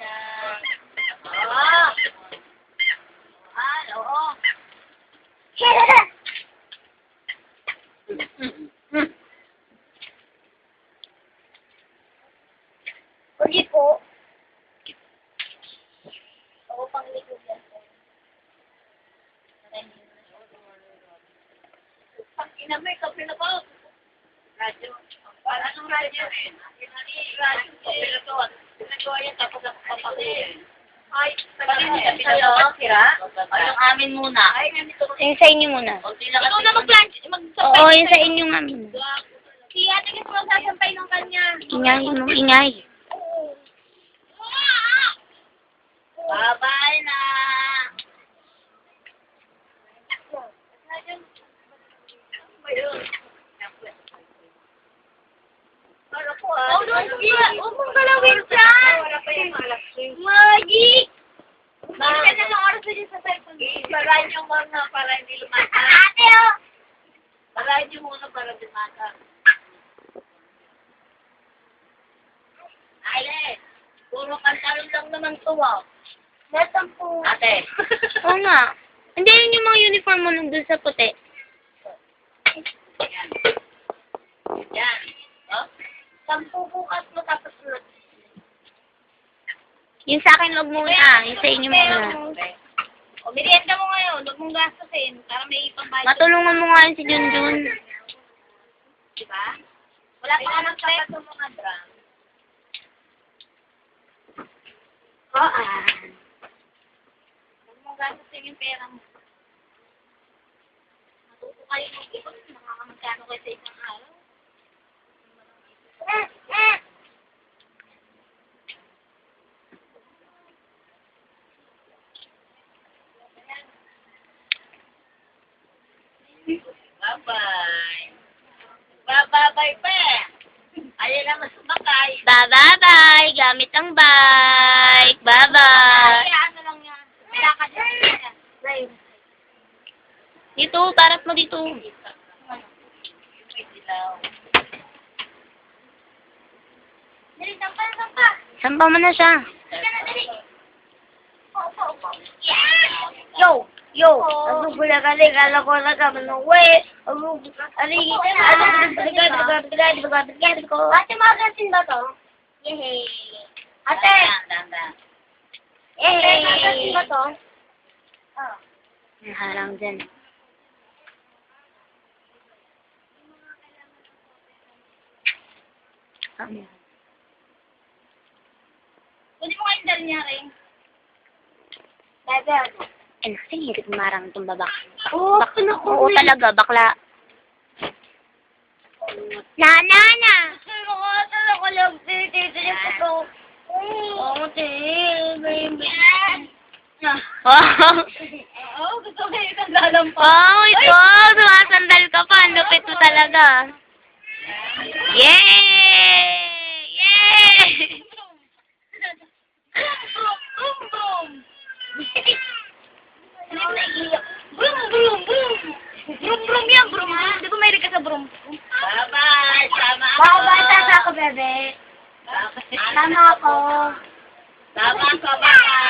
Oo. Oo. Ulit po. Ako pang likod yan po. Pag inamay, kape na po. Radyo. Para ng radyo eh. Radyo. Kape na to. Pinagawa yan tapos ako papakilin. Ay, pati niya sa'yo. Ay, yung amin muna. Ay, Yung sa inyo muna. ikaw na mag-lunch. Oo, yung sa inyo nga muna. Si ate kasi magsasampay ng kanya. Ingay, mong ingay. Bye-bye na. Oh, huwag mong galawin dyan. Maggie! Bakit na lang oras na sa cellphone? Parahin niyo muna para hindi lumata. Ate, oh! Parahin niyo muna para lumata. Ale, puro pantalon lang naman to, oh. Nasaan po? Ate. Oo nga. Hindi yun yung mga uniform mo nung dun sa puti. Yan. Yan. Oh? 10 bukas mo tapos sunod. Yung sa akin, wag muna. Yung sa inyo muna. O, merienda mo ngayon. Huwag mong gastusin para may ipambayad. Matulungan mo nga yun si Junjun. Diba? Wala pa anak sa sa mga drum. Oo. Huwag mong gastusin yung pera mo. Matuto kayo mag-ipon. Nakakamagkano kayo sa isang araw. Bye-bye. Bye-bye pa eh. Ayaw na masumakay. Bye-bye. Gamit ang bike. Bye-bye. Kaya ano lang yan. Wala ka dyan. Dito, tarap mo dito. May dilaw. Dali, sampa. Sampa mo na siya. Dali na, dali. Opo. Yo! Nagugula ka rin. Kala ko na kami ng way. Ate, magasin ba to? Yehey. Ate! Tanda. Magasin ba to? Oh. Harang dyan. Pwede mo kayong dali niya rin. Bebe, ano? Ano kasi hirit marang itong babak. Oo talaga, bakla. Na! Sino ka talaga lang tititrip ko? Oo, baby. Oo, gusto ko yung sandalan pa. Oh, ito! Sumasandal ka pa. Ang lupit mo talaga. Yay! Boom! Hindi ko naiiyak. Brum! Brum yan, brum. Hindi ko may ka sa brum. Bye-bye! Sama ako! Bye-bye, tata ko, bebe. Sama ako. Sama ako, bye-bye!